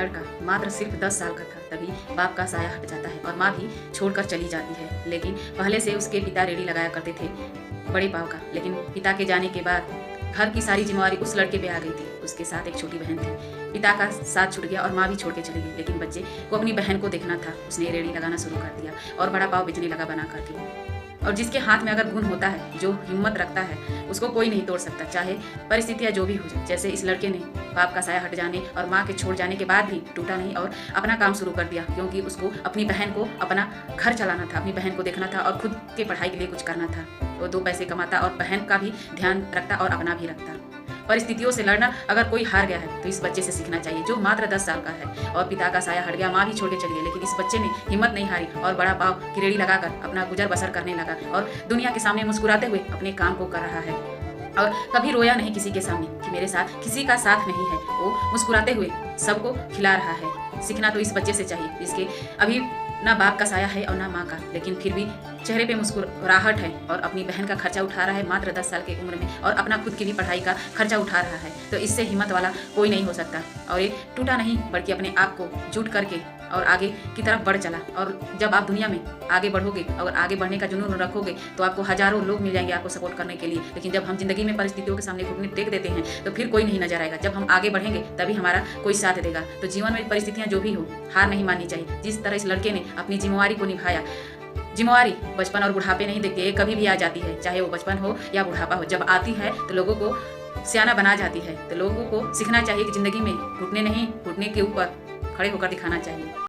लड़का मात्र सिर्फ 10 साल का था तभी बाप का साया हट जाता है और माँ भी छोड़कर चली जाती है। लेकिन पहले से उसके पिता रेडी लगाया करते थे बड़े पाव का, लेकिन पिता के जाने के बाद घर की सारी जिम्मेवारी उस लड़के पे आ गई थी। उसके साथ एक छोटी बहन थी। पिता का साथ छूट गया और माँ भी छोड़ के चली गई, लेकिन बच्चे को अपनी बहन को देखना था। उसने रेडी लगाना शुरू कर दिया और बड़ा पाव बेचने लगा बना करके। और जिसके हाथ में अगर गुण होता है, जो हिम्मत रखता है, उसको कोई नहीं तोड़ सकता, चाहे परिस्थितियाँ जो भी हो जाए। जैसे इस लड़के ने बाप का साया हट जाने और माँ के छोड़ जाने के बाद भी टूटा नहीं और अपना काम शुरू कर दिया, क्योंकि उसको अपनी बहन को अपना घर चलाना था, अपनी बहन को देखना था और खुद के पढ़ाई के लिए कुछ करना था। वो 2 पैसे कमाता और बहन का भी ध्यान रखता और अपना भी रखता। परिस्थितियों से लड़ना अगर कोई हार गया है तो इस बच्चे से सीखना चाहिए, जो मात्र 10 साल का है और पिता का साया हट गया, माँ भी छोड़ के चली गई, लेकिन इस बच्चे ने हिम्मत नहीं हारी और बड़ा पाव की रेडी लगाकर अपना गुजर बसर करने लगा और दुनिया के सामने मुस्कुराते हुए अपने काम को कर रहा है। और कभी रोया नहीं किसी के सामने कि मेरे साथ किसी का साथ नहीं है। वो मुस्कुराते हुए सबको खिला रहा है। सीखना तो इस बच्चे से चाहिए, जिसके अभी ना बाप का साया है और ना माँ का, लेकिन फिर भी चेहरे पे मुस्कुराहट है और अपनी बहन का खर्चा उठा रहा है मात्र 10 साल की उम्र में और अपना खुद की भी पढ़ाई का खर्चा उठा रहा है। तो इससे हिम्मत वाला कोई नहीं हो सकता। और ये टूटा नहीं, बल्कि अपने आप को जुट करके और आगे की तरफ बढ़ चला। और जब आप दुनिया में आगे बढ़ोगे और आगे बढ़ने का जुनून रखोगे तो आपको हजारों लोग मिल जाएंगे आपको सपोर्ट करने के लिए। लेकिन जब हम जिंदगी में परिस्थितियों के सामने घुटने टेक देते हैं तो फिर कोई नहीं नजर आएगा। जब हम आगे बढ़ेंगे तभी हमारा कोई साथ देगा। तो जीवन में परिस्थितियां जो भी हो, हार नहीं माननी चाहिए। जिस तरह इस लड़के ने अपनी जिम्मेवारी को निभाया, जिम्मेवारी बचपन और बुढ़ापे नहीं देखते, ये कभी भी आ जाती है, चाहे वो बचपन हो या बुढ़ापा हो। जब आती है तो लोगों को सियाना बना जाती है। तो लोगों को सीखना चाहिए कि जिंदगी में घुटने नहीं, घुटने के ऊपर खड़े होकर दिखाना चाहिए।